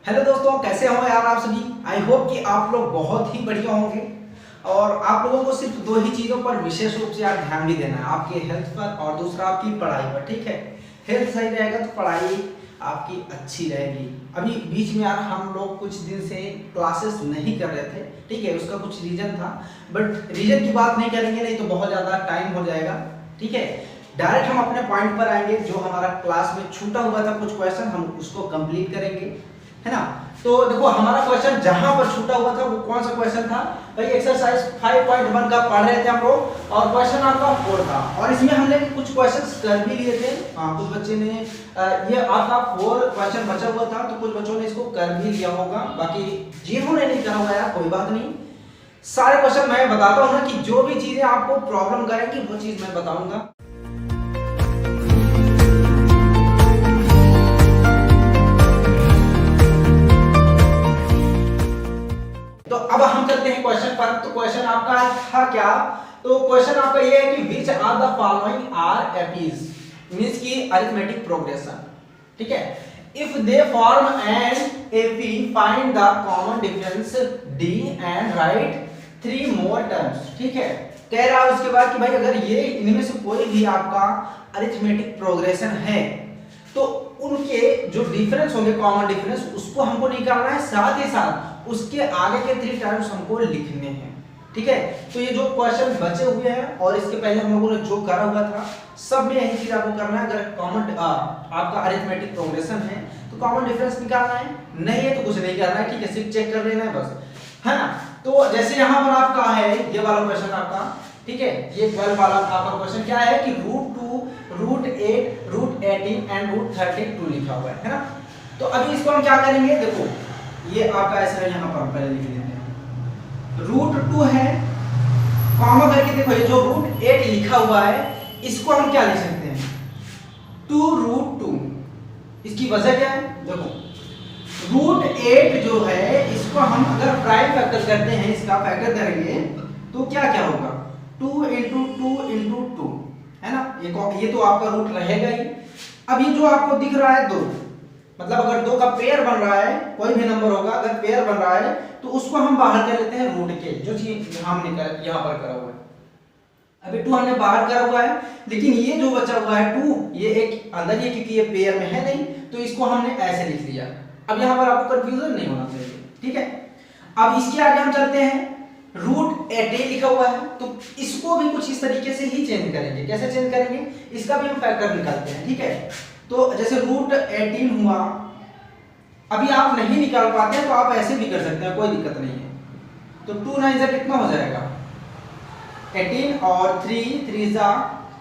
Hello दोस्तों, कैसे हो यार आप सभी। आई होप कि आप लोग बहुत ही बढ़िया होंगे। और आप लोगों को सिर्फ दो ही चीज़ों पर विशेष रूप से यार ध्यान भी देना है, आपके हेल्थ पर और दूसरा आपकी पढ़ाई पर। ठीक है, हेल्थ सही रहेगा तो पढ़ाई आपकी अच्छी रहेगी। अभी बीच में यार हम लोग कुछ दिन से क्लासेस नहीं कर रहे थे, ठीक है, उसका कुछ रीज़न था। बट रीज़न की बात नहीं करेंगे, नहीं तो बहुत ज़्यादा टाइम हो जाएगा। ठीक है, डायरेक्ट हम अपने पॉइंट पर आएंगे। जो हमारा क्लास में छूटा हुआ था कुछ क्वेश्चन, हम उसको कंप्लीट करेंगे, है ना। तो देखो, हमारा क्वेश्चन जहां पर छूटा हुआ था वो कौन सा क्वेश्चन था भाई। एक्सरसाइज 5.1 का पढ़ रहे थे हम लोग और क्वेश्चन आपका 4 था। और इसमें हमने कुछ क्वेश्चंस कर भी लिए थे। कुछ बच्चे ने ये आपका 4 क्वेश्चन बचा हुआ था, तो कुछ बच्चों ने इसको कर भी लिया होगा। बाकी जिन्होंने नहीं करा हुआ यार कोई बात नहीं, सारे क्वेश्चन मैं बताता हूँ ना कि जो भी चीजें आपको प्रॉब्लम करेंगी वो चीज मैं बताऊंगा। तो अब हम चलते हैं क्वेश्चन पर। तो क्वेश्चन आपका था क्या? तो क्वेश्चन आपका ये है कि which are the following are APs, means की अरिथमेटिक प्रोग्रेशन। ठीक है, if they form an AP find the common difference d and write 3 more terms. ठीक है, कह रहा है उसके बाद कि भाई अगर ये इनमें से कोई भी आपका अरिथमेटिक प्रोग्रेशन है तो उनके जो डिफरेंस होंगे, कॉमन डिफरेंस, उसको हमको निकालना है। साथ ही साथ उसके आगे के 3 टर्म्स हमको लिखने हैं। ठीक है, तो ये जो क्वेश्चन बचे हुए हैं और इसके पहले हम लोगों ने जो करा हुआ था, सब में यही चीज आपको करना है। अगर कॉमन आपका अरिथमेटिक प्रोग्रेशन है तो कॉमन डिफरेंस निकालना है, नहीं है तो कुछ नहीं करना है। ठीक है, सिर्फ चेक कर लेना है बस, है ना। तो जैसे यहाँ पर आपका है ये वाला क्वेश्चन आपका, ठीक है, ये 12 वाला आपका क्वेश्चन क्या है कि √2, √8, √18 एंड √32 लिखा हुआ है ना। तो अभी इसको हम क्या करेंगे, देखो ये आपका ऐसा है, यहाँ पर पहले लिख लेते हैं। √2 है, कॉमा करके देखो ये जो √8 लिखा हुआ है इसको हम क्या लिख सकते हैं, 2√2। इसकी वजह क्या है, देखो √8 जो है इसको हम अगर प्राइम फैक्टर करते हैं, इसका फैक्टर करेंगे तो क्या क्या होगा, 2 × 2 × 2, है ना। ये तो आपका रूट रहेगा ही। अब ये जो आपको दिख रहा है 2, मतलब अगर 2 का पेयर बन रहा है, कोई भी नंबर होगा अगर पेयर बन रहा है तो उसको हम बाहर कर लेते हैं रूट के, जो चीज हमने यहाँ पर करा हुआ है। अभी 2 हमने बाहर करा हुआ है, लेकिन ये जो बचा हुआ है 2, ये एक अंदर ही, क्योंकि ये पेयर में है नहीं तो इसको हमने ऐसे लिख लिया। अब यहाँ पर आपको कंफ्यूजन नहीं होना चाहिए। ठीक है, अब इसके आगे हम चलते हैं। √18 लिखा हुआ है तो इसको भी कुछ इस तरीके से ही चेंज करेंगे। कैसे चेंज करेंगे, इसका भी हम फैक्टर निकालते हैं। ठीक है, तो जैसे √18 हुआ, अभी आप नहीं निकाल पाते हैं तो आप ऐसे भी कर सकते हैं, कोई दिक्कत नहीं है। तो 2 9 जा कितना हो जाएगा 18 और 3 3 जा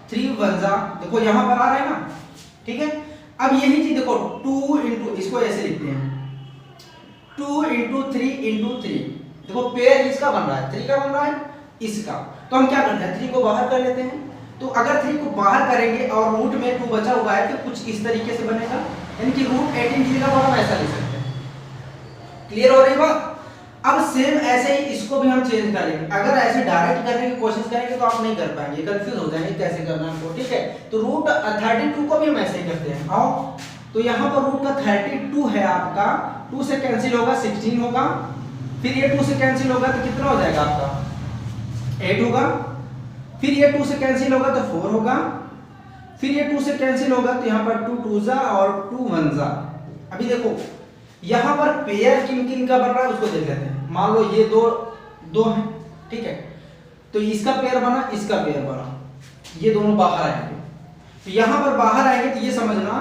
3 1 जा, देखो यहां पर आ रहा है ना। ठीक है, अब यही चीज देखो 2 × इसको ऐसे लिखते हैं 2 × 3 × 3। देखो पेयर इसका बन रहा है, 3 का बन रहा है इसका, तो हम क्या करते हैं 3 को बाहर कर लेते हैं। तो अगर 3 को बाहर करेंगे और रूट में 2 बचा हुआ है तो कुछ इस तरीके से बनेगा, यानी कि √18 की जगह पर हम ऐसा लिख सकते हैं। क्लियर हो रही बात। अब सेम ऐसे ही इसको भी हम चेंज करेंगे। अगर ऐसे डायरेक्ट करने की कोशिश करेंगे तो आप नहीं कर पाएंगे, कंफ्यूज हो जाएंगे कैसे करना है हमको। ठीक है, तो √32 को भी हम ऐसे ही करते हैं। आओ, तो यहाँ पर रूट का 32 है आपका, 2 से कैंसिल होगा 16 होगा, फिर ये 2 से कैंसिल होगा तो कितना हो जाएगा आपका 8 होगा, फिर ये 2 से कैंसिल होगा तो 4 होगा, फिर ये 2 से कैंसिल होगा तो यहाँ पर 2 2 जा और 2 1 जा। अभी देखो यहाँ पर पेयर किन किन का बन रहा है उसको देख लेते हैं। मान लो ये दो हैं, ठीक है, तो इसका पेयर बना, इसका पेयर बना, ये दोनों बाहर आएंगे। तो यहाँ पर बाहर आएंगे तो ये समझना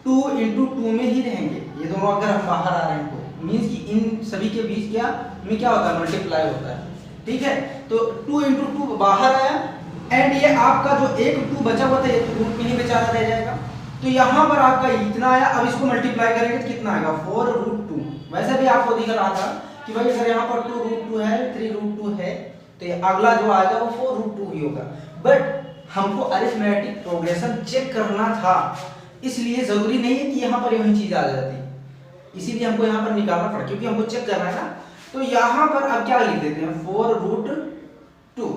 2 × 2 में ही रहेंगे। ये दोनों अगर हम बाहर आ रहे हैं तो मीन्स कि इन सभी के बीच क्या में क्या होता है, मल्टीप्लाई होता है। ठीक है, तो 2 × 2 बाहर आया एंड ये आपका जो एक 2 बचा हुआ था ये तो रूट में ही बेचारा रह जाएगा। तो यहाँ पर आपका इतना आया, अब इसको मल्टीप्लाई करेंगे तो कितना आएगा 4√2। वैसे भी आपको दिख रहा था कि भाई अगर यहाँ पर 2√2 है, 3√2 है तो ये अगला जो आएगा वो 4√2 ही होगा। बट हमको अरिथमेटिक प्रोग्रेशन चेक करना था, इसलिए जरूरी नहीं है कि यहाँ पर यही चीज आ जाती, इसीलिए हमको यहाँ पर निकालना पड़ा क्योंकि हमको चेक करना है ना। तो यहाँ पर अब क्या लिख देते हैं 4√2।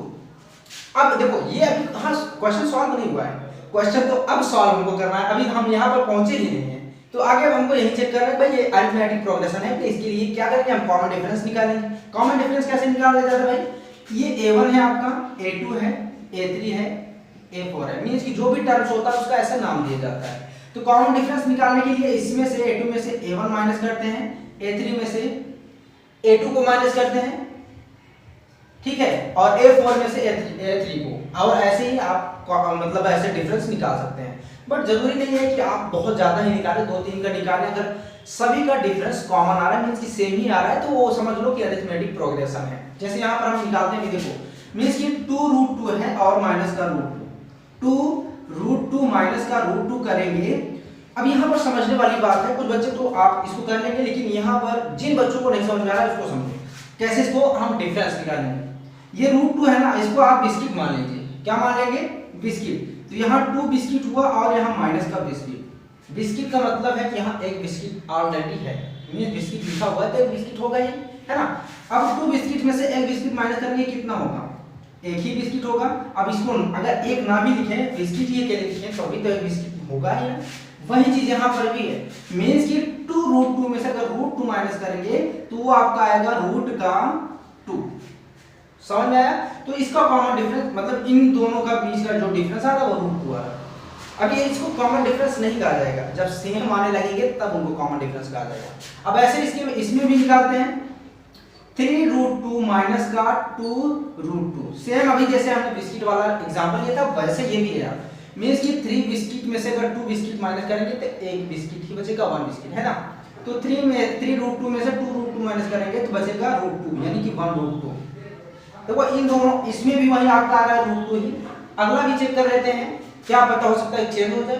अब देखो ये अभी हाँ क्वेश्चन सॉल्व नहीं हुआ है, क्वेश्चन तो अब सॉल्व हमको करना है। अभी हम यहाँ पर पहुंचे ही नहीं है, तो आगे अब हमको यही चेक करना है भाई ये अरिथमेटिक प्रोग्रेशन है, तो इसके लिए क्या करेंगे हम कॉमन डिफरेंस निकालेंगे। कॉमन डिफरेंस कैसे निकाला जाता है भाई, ये a1 है आपका, a2 है, a3 है, a4 है, मींस कि जो भी टर्म्स होता है उसका ऐसा नाम दिया जाता है। तो कॉमन डिफरेंस निकालने के लिए इसमें से a2 में से a1 माइनस करते हैं, a3 में से a2 को माइनस करते हैं, ठीक है, और a4 में से a3 को, और ऐसे ही आप मतलब ऐसे डिफरेंस निकाल सकते हैं। बट जरूरी नहीं है कि आप बहुत ज्यादा ही निकालें, 2-3 का निकालें। अगर सभी का डिफरेंस कॉमन आ रहा है मींस कि सेम ही आ रहा है तो वो समझ लो कि अरिथमेटिक प्रोग्रेशन है। जैसे यहाँ पर हम निकालते हैं, देखो मींस कि 2√2 है और माइनस का √2, 2√2 माइनस का √2 करेंगे। अब यहाँ पर समझने वाली बात है, कुछ बच्चे तो आप इसको कर लेंगे, लेकिन यहाँ पर जिन बच्चों को नहीं समझ में आ रहा है उसको समझो कैसे इसको हम डिफरेंस निकालेंगे। ये √2 है ना, इसको आप बिस्किट मान लीजिए, क्या मान लेंगे, बिस्किट। तो यहाँ 2 बिस्किट हुआ और यहाँ माइनस का बिस्किट। बिस्किट का मतलब है कि यहाँ एक बिस्किट ऑलरेडी है, मींस बिस्किट लिखा हुआ है तो एक बिस्किट होगा ही, है ना। अब 2 बिस्किट में से एक बिस्किट माइनस करेंगे, कितना होगा, एक ही बिस्किट होगा। अब इसको अगर एक ना भी लिखें, बिस्किट ही अकेले लिखें तो भी तो एक बिस्किट होगा ही ना। वही चीज यहाँ पर भी है, मींस कि 2√2 में से अगर √2 माइनस करेंगे तो वो आपका आएगा √2। समझ में आया। तो इसका कॉमन डिफरेंस मतलब इन दोनों का बीच का जो डिफरेंस आ रहा है वो √2 आ रहा है। अब ये इसको कॉमन डिफरेंस नहीं कहा जाएगा, जब सेम आने लगेंगे तब उनको कॉमन डिफरेंस कहा जाएगा। अब ऐसे इसमें भी निकालते हैं, 3√2 माइनस का 2√2, सेम अभी जैसे हमने बिस्किट वाला एग्जांपल लिया था वैसे ये भी है। मींस कि 3 बिस्किट में से अगर 2 बिस्किट माइनस करेंगे तो एक बिस्किट ही बचेगा, 1 बिस्किट, है ना। तो 3√2 में से 2√2 माइनस करेंगे तो बचेगा √2 यानी कि 1√2। देखो इन दोनों, इसमें भी वही आपका आ रहा है √2 ही। अगला भी चेक कर लेते हैं, क्या पता हो सकता है चेंज हो जाए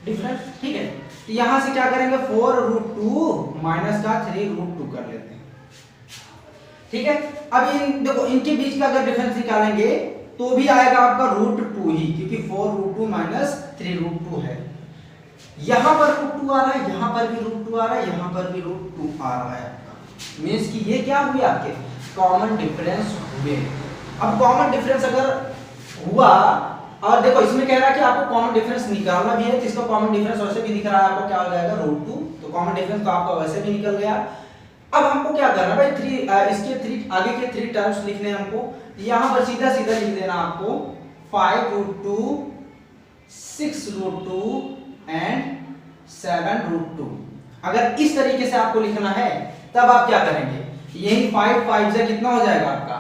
डिफरेंस, ठीक है। तो यहां से क्या करेंगे, 4√2 माइनस का 3√2 कर लेते हैं, ठीक है। अब इन देखो इनके बीच का अगर डिफरेंस निकालेंगे तो भी आएगा आपका √2 ही, क्योंकि 4√2 माइनस 3√2 है। यहां पर √2 आ रहा है, यहां पर भी √2 आ रहा है, यहां पर भी √2 आ रहा है आपका, मींस कि ये क्या हुए आपके कॉमन डिफरेंस हुए। अब कॉमन डिफरेंस अगर हुआ और देखो इसमें कह रहा है कि आपको कॉमन डिफरेंस निकालना भी है, तो इसका कॉमन डिफरेंस वैसे भी दिख रहा है आपको, क्या हो जाएगा √2। तो कॉमन डिफरेंस तो आपका वैसे भी निकल गया। अब हमको क्या करना भाई, इसके 3 आगे के 3 टर्म्स लिखने हैं हमको। यहां पर सीधा सीधा लिख देना आपको 5√2, 6√2 एंड 7√2। अगर इस तरीके से आपको लिखना है तब आप क्या करेंगे, यही 5 से कितना हो जाएगा आपका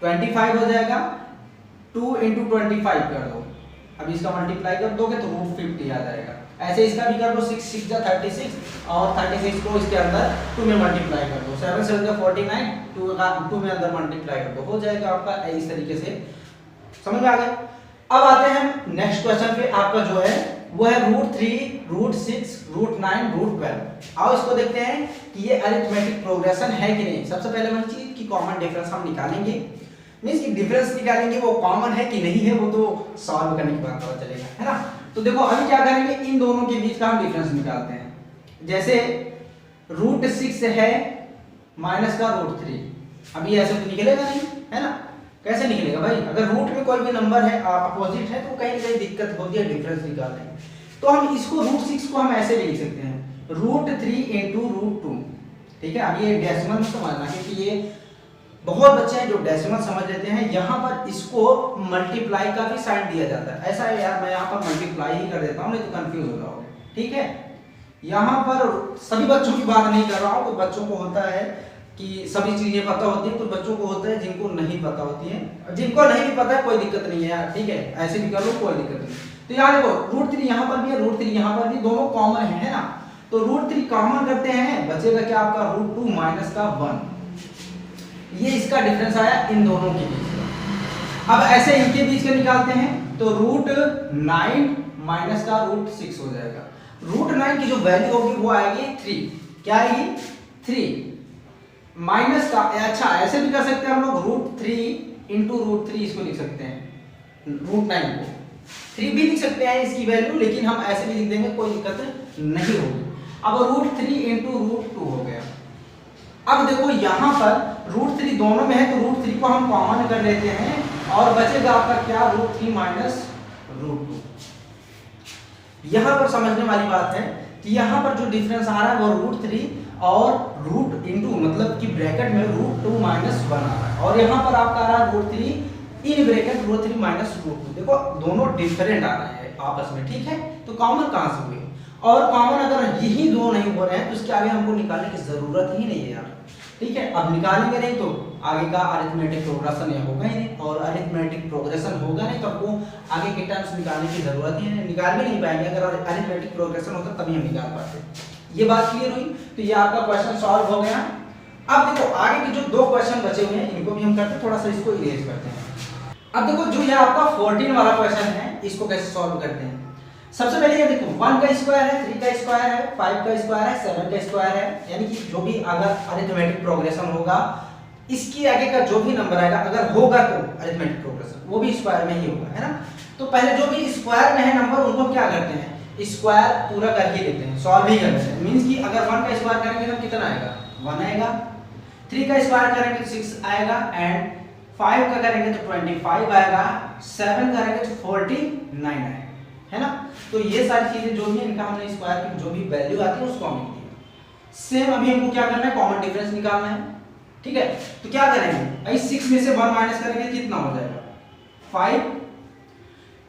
25 हो जाएगा, 2 × 25 कर दो। अब इसका मल्टीप्लाई कर दोगे तो √50 आ जाएगा। ऐसे इसका भी कर दो, 6 6 जा 36 और 36 को इसके अंदर 2 में मल्टीप्लाई कर दो, 7 7 जा 49, 2 में अंदर मल्टीप्लाई कर दो, हो जाएगा आपका इस तरीके से। समझ में आ गया। अब आते हैं नेक्स्ट क्वेश्चन पे, आपका जो है वो है √3, √6, √9, √12। आओ इसको देखते हैं कि ये अरिथमेटिक प्रोग्रेशन है कि नहीं। सबसे पहले हम चीज की कॉमन डिफरेंस हम निकालेंगे, मींस कि डिफरेंस निकालेंगे वो कॉमन है कि नहीं है वो तो सॉल्व करने के बाद पता चलेगा, है ना। तो देखो अभी क्या करेंगे, इन दोनों के बीच का हम डिफरेंस निकालते हैं। जैसे √6 है माइनस का √3, अभी ऐसे तो निकलेगा नहीं, है ना। कैसे निकलेगा भाई, अगर रूट में कोई भी नंबर है अपोजिट है तो कहीं ना कहीं दिक्कत होती है डिफरेंस निकालने में। तो हम इसको √6 को हम ऐसे भी लिख सकते हैं, √3 × √2, ठीक है। अब ये डेसिमल में समझना, क्योंकि ये बहुत बच्चे हैं जो डेसिमल समझ लेते हैं। यहाँ पर इसको मल्टीप्लाई का भी साइन दिया जाता है, ऐसा है यार, मैं यहाँ पर मल्टीप्लाई ही कर देता हूँ नहीं तो कंफ्यूज हो जाओगे, ठीक है। यहाँ पर सभी बच्चों की बात नहीं कर रहा हूँ, कुछ बच्चों को होता है कि सभी चीजें पता होती है, कुछ बच्चों को होता है जिनको नहीं पता होती है। जिनको नहीं भी पता है कोई दिक्कत नहीं है यार, ठीक है, ऐसे भी कर लो कोई दिक्कत नहीं। तो यहाँ देखो √3 यहाँ पर भी है, √3 यहाँ पर भी, दोनों कॉमन है ना। तो √3 कॉमन करते हैं, बचेगा क्या आपका √2 माइनस का 1। ये इसका डिफरेंस आया इन दोनों के बीच का। अब ऐसे इनके बीच का निकालते हैं तो √9 माइनस का √6 हो जाएगा। √9 की जो वैल्यू होगी वो आएगी 3, क्या आएगी 3 माइनस का, अच्छा ऐसे भी कर सकते हैं हम लोग, √3 × √3 इसको लिख सकते हैं, √9 को 3 भी लिख सकते हैं इसकी वैल्यू, लेकिन हम ऐसे भी लिख देंगे, कोई दिक्कत नहीं होगी। अब √3 × √2 हो गया। अब देखो यहाँ पर √3 दोनों में है तो √3 को हम कॉमन कर लेते हैं और बचेगा आपका क्या √3 माइनस √2। यहाँ पर समझने वाली बात है तो यहाँ पर जो डिफरेंस आ रहा है वो √3 और रूट इंटू मतलब कि ब्रैकेट में √2 - 1 आ रहा है, और यहाँ पर आपका आ रहा है √3 इन ब्रैकेट √3 - √2। देखो दोनों डिफरेंट आ रहे हैं आपस में, ठीक है। तो कॉमन कहाँ से हुए, और कॉमन अगर यही दो नहीं हो रहे हैं तो इसके आगे हमको निकालने की जरूरत ही नहीं है यार, ठीक है। अब निकालेंगे नहीं तो आगे का अरिथमेटिक प्रोग्रेशन या होगा ही नहीं, और अरिथमेटिक प्रोग्रेशन होगा नहीं तो आपको आगे के टर्म्स निकालने की जरूरत ही नहीं, निकाल भी नहीं पाएंगे। अगर अरिथमेटिक प्रोग्रेशन होता तभी हम निकाल पाते। ये बात क्लियर हुई, तो ये आपका क्वेश्चन सॉल्व हो गया। अब देखो आगे के जो दो क्वेश्चन बचे हुए हैं इनको भी हम करते हैं, थोड़ा सा इसको इरेज करते हैं। अब देखो जो ये आपका 14 वाला क्वेश्चन है इसको कैसे सॉल्व करते हैं। सबसे पहले ये देखो 1 का स्क्वायर है, 3 का स्क्वायर है, 5 का स्क्वायर है, 7 का स्क्वायर है, यानी कि जो भी अगर अरिथमेटिक प्रोग्रेशन होगा इसकी आगे का जो भी नंबर आएगा अगर होगा तो अरिथमेटिक प्रोग्रेशन वो भी स्क्वायर में ही होगा, है ना। तो पहले जो भी स्क्वायर में है नंबर उनको क्या करते हैं, स्क्वायर पूरा कर ही लेते हैं, सॉल्व ही कर लेते हैं। मींस कि अगर 1 का स्क्वायर करेंगे तो कितना आएगा, 1 आएगा। 3 का स्क्वायर करेंगे तो 6 आएगा, एंड 5 का करेंगे तो 25 आएगा, 7 करेंगे तो 49 आएगा, है ना। तो ये सारी चीजें जो भी है इनका हमने स्क्वायर की जो भी वैल्यू आती है उसको हम लिख दिया। सेम अभी हमको क्या करना है, कॉमन डिफरेंस निकालना है, ठीक है। तो क्या करेंगे भाई, 6 में से 1 माइनस करेंगे कितना हो जाएगा 5,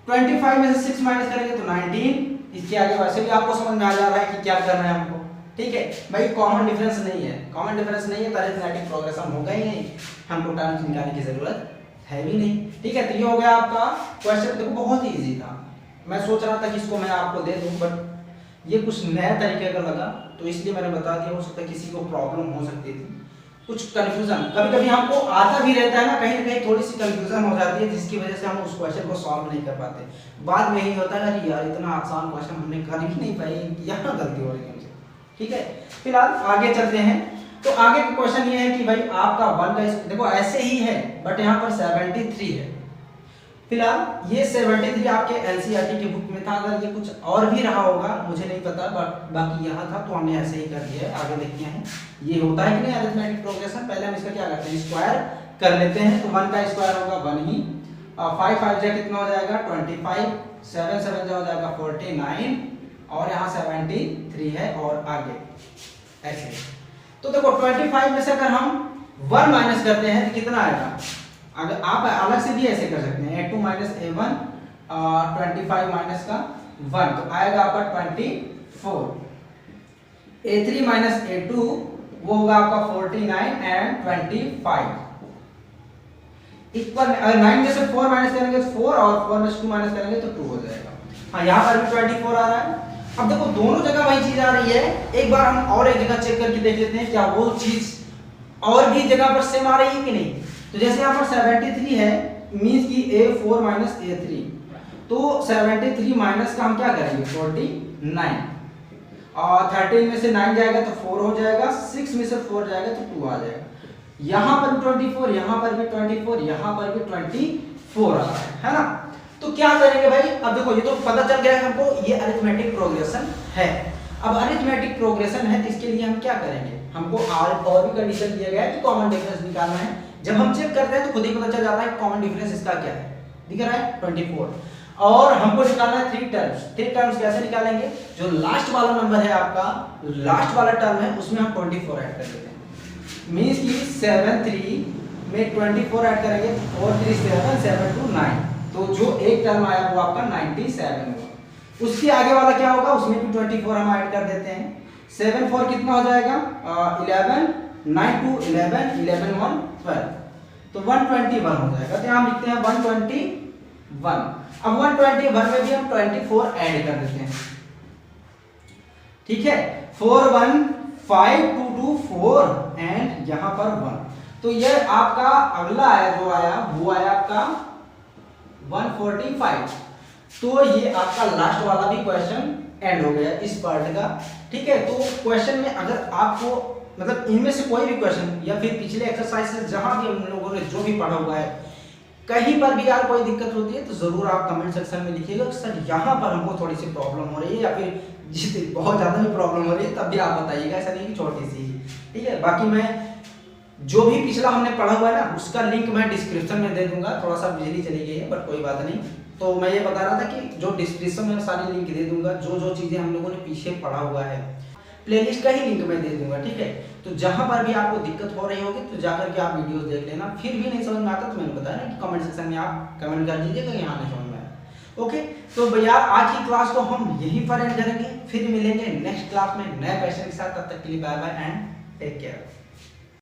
25 में से 6 माइनस करेंगे तो 19। इसके आगे वैसे भी आपको समझ में आ जा रहा है कि क्या करना है हमको, ठीक है भाई। कॉमन डिफरेंस नहीं है, कॉमन डिफरेंस नहीं है तो अरिथमेटिक प्रोग्रेशन होगा ही नहीं, हमको टर्म्स निकालने की जरूरत है भी नहीं, ठीक है। तो ये हो गया आपका क्वेश्चन। देखो बहुत ही इजी था, मैं सोच रहा था कि इसको मैं आपको दे दूं बट ये कुछ नया तरीके का लगा तो इसलिए मैंने बता दिया। हो सकता है किसी को प्रॉब्लम हो सकती थी, कुछ कंफ्यूजन कभी कभी हमको आता भी रहता है ना कहीं थोड़ी सी कंफ्यूजन हो जाती है जिसकी वजह से हम उस क्वेश्चन को सॉल्व नहीं कर पाते। बाद में यही होता है अरे यार इतना आसान क्वेश्चन हमने कर ही नहीं पाए, यहाँ गलती हो रही है हमसे, ठीक है। फिलहाल आगे चलते हैं। तो आगे का क्वेश्चन ये है कि भाई आपका 1 का देखो ऐसे ही है बट यहाँ पर 73 है। फिलहाल ये 73 आपके एनसीईआरटी की बुक में था, अगर ये कुछ और भी रहा होगा मुझे नहीं पता बट बाकी यहाँ था तो हमने ऐसे ही कर दिया है। आगे देखते हैं ये होता है कि नहीं अरिथमेटिक प्रोग्रेशन। पहले हम इसका क्या करते हैं, स्क्वायर कर लेते हैं। तो 1 का स्क्वायर होगा 1 ही, 5 5 जा कितना हो जाएगा 25, 7 7 जा हो जाएगा 49 और यहाँ 73 है और आगे ऐसे। तो देखो 25 में से अगर हम 1 माइनस करते हैं तो कितना आएगा, अगर आप अलग से भी ऐसे कर सकते हैं a2 माइनस a1 25 माइनस का 1 तो आएगा आपका 24, a3 माइनस a2 वो होगा आपका 49 एंड 25 इक्वल। अगर 9 में से 4 माइनस करेंगे तो 4 और 4 में से 2 माइनस करेंगे तो 2 हो जाएगा। हाँ यहाँ पर भी 24 आ रहा है। अब देखो दोनों जगह वही चीज आ रही है, एक बार हम और एक जगह चेक करके देख लेते हैं क्या वो चीज और भी जगह पर सेम आ रही है कि नहीं। तो जैसे यहाँ पर 73 है मींस की a4 माइनस a3, तो 73 माइनस का हम क्या करेंगे 49 और 13 में से 9 जाएगा तो 4 हो जाएगा, 6 में से 4 जाएगा तो 2 आ जाएगा। यहाँ पर भी 24, यहाँ पर भी 24, यहाँ पर भी 24 आ रहा है ना। तो क्या करेंगे भाई, अब देखो ये तो पता चल गया हमको ये अरिथमेटिक प्रोग्रेशन है। अब अरिथमेटिक प्रोग्रेशन है इसके लिए हम क्या करेंगे, हमको और भी कंडीशन दिया गया है कि कॉमन डिफरेंस निकालना है। जब हम चेक करते हैं तो खुद ही पता चल जाता है कॉमन डिफरेंस इसका क्या है, दिख रहा है 24। और हमको निकालना है 3 टर्म्स। 3 टर्म्स कैसे निकालेंगे, जो लास्ट वाला नंबर है आपका, लास्ट वाला टर्म है उसमें हम 24 ऐड कर देते हैं। मींस कि 7 3 में 24 ऐड करेंगे 4 3 7 7 2 9, तो जो एक टर्म आया वो आपका 97 होगा। उसके आगे वाला क्या होगा, उसमें भी 24 हम ऐड कर देते हैं। 7 4 कितना हो जाएगा 11, 9 2 11, 11 1 12, तो 121 हो जाएगा। तो यहाँ लिखते हैं 121। अब 121 में भी हम 24 ऐड कर देते हैं, ठीक है। 4 1 5 2 2 4 एंड यहाँ पर 1, तो ये आपका अगला आया जो आया वो आया आपका 145। तो ये आपका लास्ट वाला भी क्वेश्चन एंड हो गया इस पार्ट का, ठीक है। तो क्वेश्चन में अगर आपको मतलब इनमें से कोई भी क्वेश्चन या फिर पिछले एक्सरसाइज से जहां भी हम लोगों ने जो भी पढ़ा हुआ है कहीं पर भी यार कोई दिक्कत होती है तो जरूर आप कमेंट सेक्शन में लिखिएगा कि सर यहाँ पर हमको थोड़ी सी प्रॉब्लम हो रही है, या फिर जिस बहुत ज़्यादा भी प्रॉब्लम हो रही है तब भी आप बताइएगा, ऐसा नहीं कि छोटी सी, ठीक है। बाकी मैं जो भी पिछला हमने पढ़ा हुआ है ना उसका लिंक मैं डिस्क्रिप्शन में दे दूंगा। थोड़ा सा बिजली चली गई है बट कोई बात नहीं, तो मैं ये बता रहा था कि जो डिस्क्रिप्शन में सारी लिंक दे दूंगा, जो जो चीज़ें हम लोगों ने पीछे पढ़ा हुआ है, प्लेलिस्ट का ही लिंक मैं दे दूंगा, ठीक है। तो जहां पर भी आपको दिक्कत हो रही होगी तो जाकर के आप वीडियोस देख लेना। फिर भी नहीं समझ में आता तो मैंने बताया ना कि कमेंट सेक्शन में आप कमेंट कर दीजिएगा यहाँ नहीं समझ में आया। ओके, तो भैया आज की क्लास को हम यहीं पर एंड करेंगे, फिर मिलेंगे नेक्स्ट क्लास में नए क्वेश्चन के साथ। तब तक के लिए bye bye and take care.